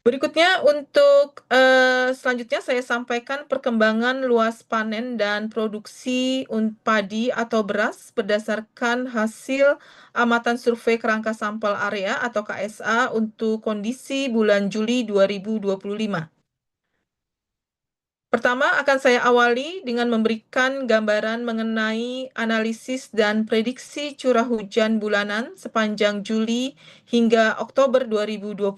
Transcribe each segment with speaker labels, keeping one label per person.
Speaker 1: Berikutnya untuk selanjutnya saya sampaikan perkembangan luas panen dan produksi padi atau beras berdasarkan hasil amatan survei kerangka sampel area atau KSA untuk kondisi bulan Juli 2025. Pertama, akan saya awali dengan memberikan gambaran mengenai analisis dan prediksi curah hujan bulanan sepanjang Juli hingga Oktober 2025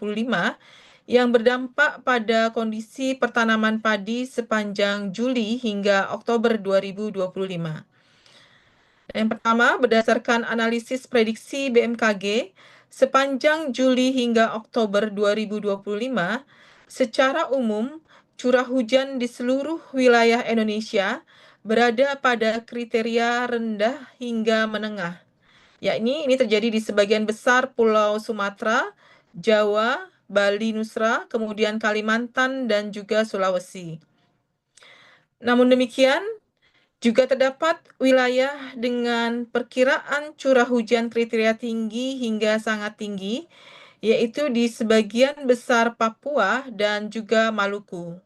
Speaker 1: yang berdampak pada kondisi pertanaman padi sepanjang Juli hingga Oktober 2025. Yang pertama, berdasarkan analisis prediksi BMKG, sepanjang Juli hingga Oktober 2025, secara umum curah hujan di seluruh wilayah Indonesia berada pada kriteria rendah hingga menengah. Yakni ini terjadi di sebagian besar Pulau Sumatera, Jawa, Bali, Nusra, kemudian Kalimantan, dan juga Sulawesi. Namun demikian, juga terdapat wilayah dengan perkiraan curah hujan kriteria tinggi hingga sangat tinggi, yaitu di sebagian besar Papua dan juga Maluku.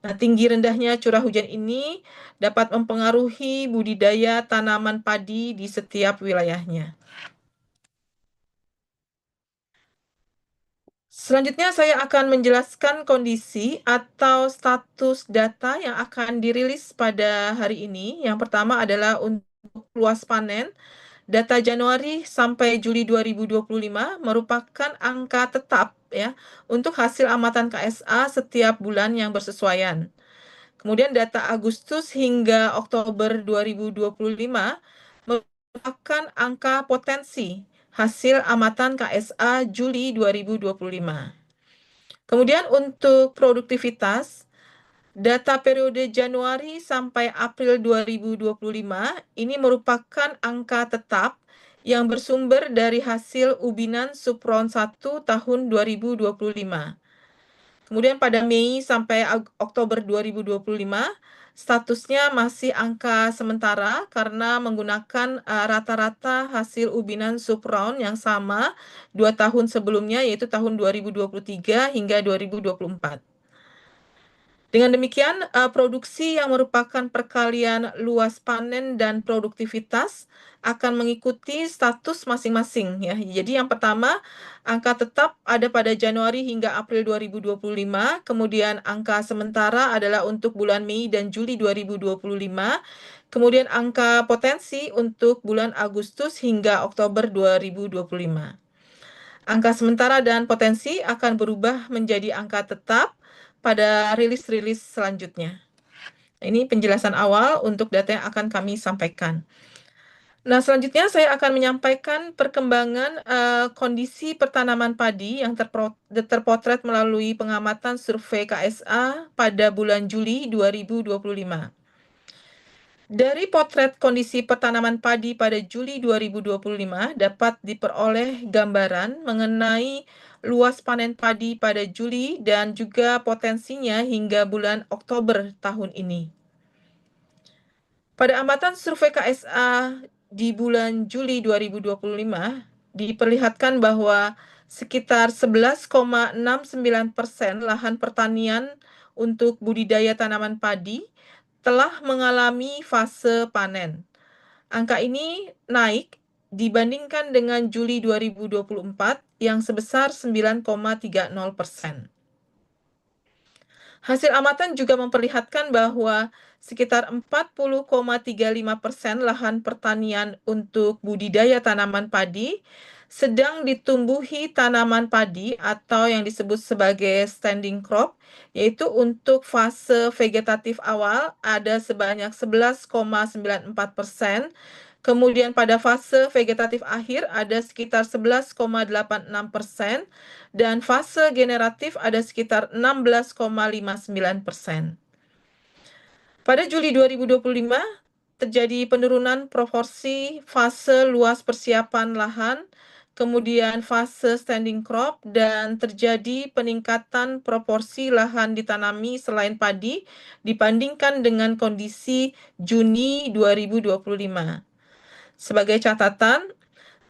Speaker 1: Nah, tinggi rendahnya curah hujan ini dapat mempengaruhi budidaya tanaman padi di setiap wilayahnya. Selanjutnya saya akan menjelaskan kondisi atau status data yang akan dirilis pada hari ini. Yang pertama adalah untuk luas panen. Data Januari sampai Juli 2025 merupakan angka tetap ya untuk hasil amatan KSA setiap bulan yang bersesuaian. Kemudian data Agustus hingga Oktober 2025 merupakan angka potensi hasil amatan KSA Juli 2025. Kemudian untuk produktivitas, data periode Januari sampai April 2025 ini merupakan angka tetap yang bersumber dari hasil ubinan Supron 1 tahun 2025. Kemudian pada Mei sampai Oktober 2025, statusnya masih angka sementara karena menggunakan rata-rata hasil ubinan Supron yang sama 2 tahun sebelumnya, yaitu tahun 2023 hingga 2024. Dengan demikian, produksi yang merupakan perkalian luas panen dan produktivitas akan mengikuti status masing-masing ya. Jadi yang pertama, angka tetap ada pada Januari hingga April 2025, kemudian angka sementara adalah untuk bulan Mei dan Juli 2025, kemudian angka potensi untuk bulan Agustus hingga Oktober 2025. Angka sementara dan potensi akan berubah menjadi angka tetap pada rilis-rilis selanjutnya. Ini penjelasan awal untuk data yang akan kami sampaikan. Nah, selanjutnya saya akan menyampaikan perkembangan kondisi pertanaman padi yang terpotret melalui pengamatan survei KSA pada bulan Juli 2025. Dari potret kondisi pertanaman padi pada Juli 2025 dapat diperoleh gambaran mengenai luas panen padi pada Juli dan juga potensinya hingga bulan Oktober tahun ini. Pada amatan survei KSA di bulan Juli 2025 diperlihatkan bahwa sekitar 11,69% lahan pertanian untuk budidaya tanaman padi telah mengalami fase panen. Angka ini naik dibandingkan dengan Juli 2024 yang sebesar 9,30%. Hasil amatan juga memperlihatkan bahwa sekitar 40,35% lahan pertanian untuk budidaya tanaman padi sedang ditumbuhi tanaman padi atau yang disebut sebagai standing crop, yaitu untuk fase vegetatif awal ada sebanyak 11,94%, kemudian pada fase vegetatif akhir ada sekitar 11,86%, dan fase generatif ada sekitar 16,59%. Pada Juli 2025, terjadi penurunan proporsi fase luas persiapan lahan, kemudian fase standing crop, dan terjadi peningkatan proporsi lahan ditanami selain padi dibandingkan dengan kondisi Juni 2025. Sebagai catatan,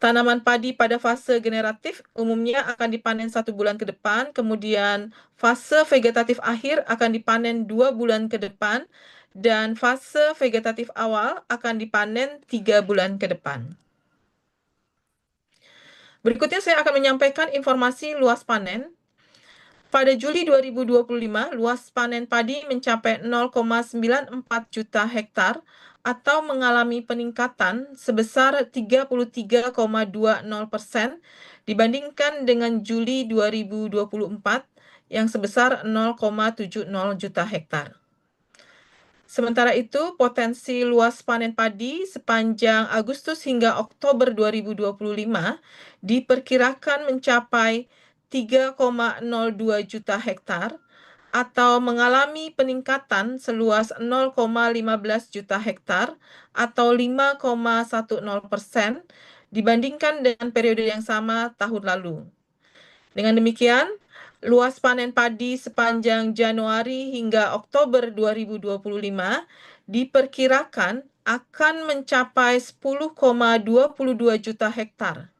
Speaker 1: Tanaman padi pada fase generatif umumnya akan dipanen 1 bulan ke depan, kemudian fase vegetatif akhir akan dipanen 2 bulan ke depan, dan fase vegetatif awal akan dipanen 3 bulan ke depan. Berikutnya saya akan menyampaikan informasi luas panen. Pada Juli 2025, luas panen padi mencapai 0,94 juta hektar atau mengalami peningkatan sebesar 33,20% dibandingkan dengan Juli 2024 yang sebesar 0,70 juta hektar. Sementara itu, potensi luas panen padi sepanjang Agustus hingga Oktober 2025 diperkirakan mencapai 3,02 juta hektar atau mengalami peningkatan seluas 0,15 juta hektar atau 5,10% dibandingkan dengan periode yang sama tahun lalu. Dengan demikian, luas panen padi sepanjang Januari hingga Oktober 2025 diperkirakan akan mencapai 10,22 juta hektar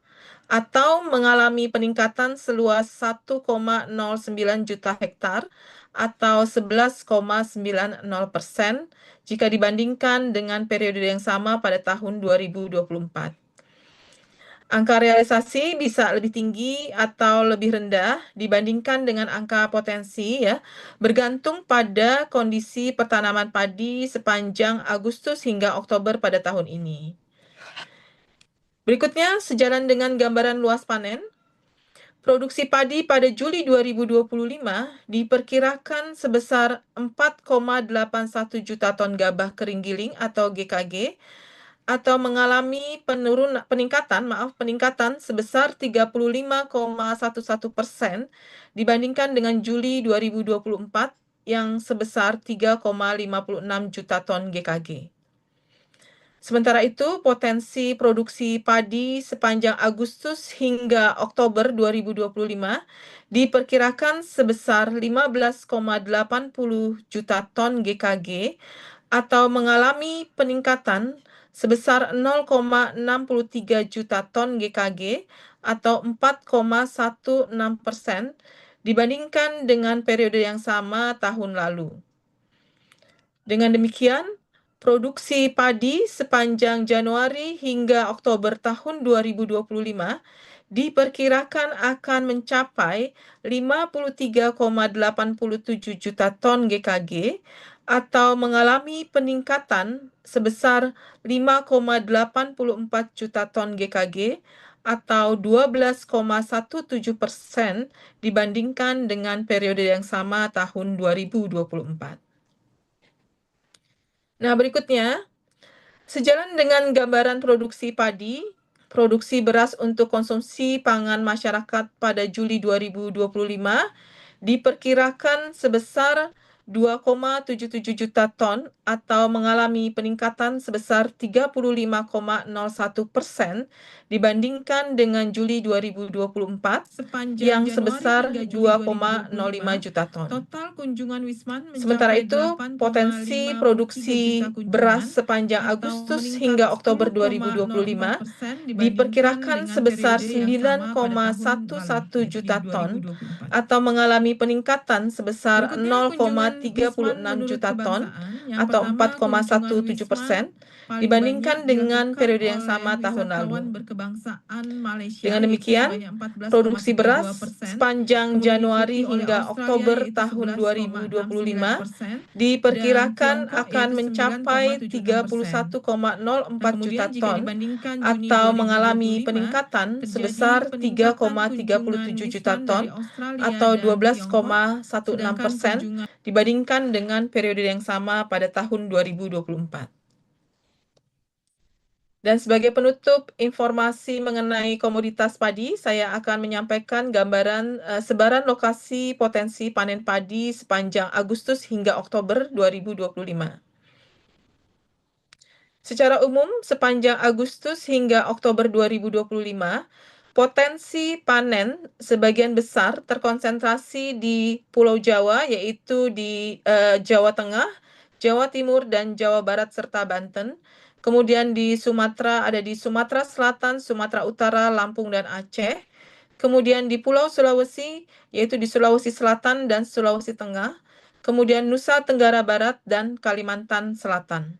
Speaker 1: atau mengalami peningkatan seluas 1,09 juta hektar atau 11,90% jika dibandingkan dengan periode yang sama pada tahun 2024. Angka realisasi bisa lebih tinggi atau lebih rendah dibandingkan dengan angka potensi ya, bergantung pada kondisi pertanaman padi sepanjang Agustus hingga Oktober pada tahun ini. Berikutnya, sejalan dengan gambaran luas panen, produksi padi pada Juli 2025 diperkirakan sebesar 4,81 juta ton gabah kering giling atau GKG atau mengalami peningkatan sebesar 35,11% dibandingkan dengan Juli 2024 yang sebesar 3,56 juta ton GKG. Sementara itu, potensi produksi padi sepanjang Agustus hingga Oktober 2025 diperkirakan sebesar 15,80 juta ton GKG atau mengalami peningkatan sebesar 0,63 juta ton GKG atau 4,16% dibandingkan dengan periode yang sama tahun lalu. Dengan demikian, produksi padi sepanjang Januari hingga Oktober tahun 2025 diperkirakan akan mencapai 53,87 juta ton GKG atau mengalami peningkatan sebesar 5,84 juta ton GKG atau 12,17% dibandingkan dengan periode yang sama tahun 2024. Nah, berikutnya, sejalan dengan gambaran produksi padi, produksi beras untuk konsumsi pangan masyarakat pada Juli 2025 diperkirakan sebesar 2,77 juta ton atau mengalami peningkatan sebesar 35,01% dibandingkan dengan Juli 2024 yang sebesar 2,05 juta ton.
Speaker 2: Total kunjungan Wisman
Speaker 1: Sementara
Speaker 2: mencapai
Speaker 1: itu, potensi produksi beras sepanjang Agustus hingga Oktober 2025 diperkirakan sebesar 9,11 juta ton atau mengalami peningkatan sebesar 0,36 juta ton atau 4,17% dibandingkan dengan periode yang sama tahun lalu. Dengan demikian, produksi beras sepanjang Januari hingga Oktober tahun 2025 diperkirakan akan mencapai 31,04 juta ton atau mengalami peningkatan sebesar 3,37 juta ton atau 12,16% dibandingkan dengan periode yang sama pada tahun 2024. Dan sebagai penutup informasi mengenai komoditas padi, saya akan menyampaikan gambaran sebaran lokasi potensi panen padi sepanjang Agustus hingga Oktober 2025. Secara umum, sepanjang Agustus hingga Oktober 2025, potensi panen sebagian besar terkonsentrasi di Pulau Jawa, yaitu di Jawa Tengah, Jawa Timur, dan Jawa Barat serta Banten, Kemudian di Sumatera ada di Sumatera Selatan, Sumatera Utara, Lampung, dan Aceh. Kemudian di Pulau Sulawesi, yaitu di Sulawesi Selatan dan Sulawesi Tengah. Kemudian Nusa Tenggara Barat dan Kalimantan Selatan.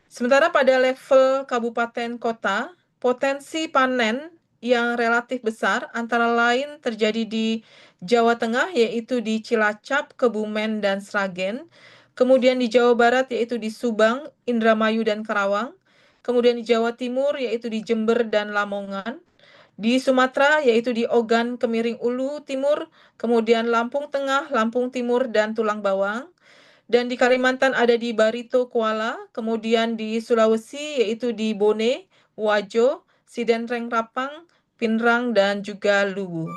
Speaker 1: Sementara pada level kabupaten kota, potensi panen yang relatif besar antara lain terjadi di Jawa Tengah, yaitu di Cilacap, Kebumen, dan Sragen. Kemudian di Jawa Barat, yaitu di Subang, Indramayu, dan Karawang. Kemudian di Jawa Timur, yaitu di Jember dan Lamongan. Di Sumatera, yaitu di Ogan, Kemiring Ulu Timur. Kemudian Lampung Tengah, Lampung Timur, dan Tulang Bawang. Dan di Kalimantan ada di Barito, Kuala, kemudian di Sulawesi yaitu di Bone, Wajo, Sidenreng Rapang, Pinrang, dan juga Luwu.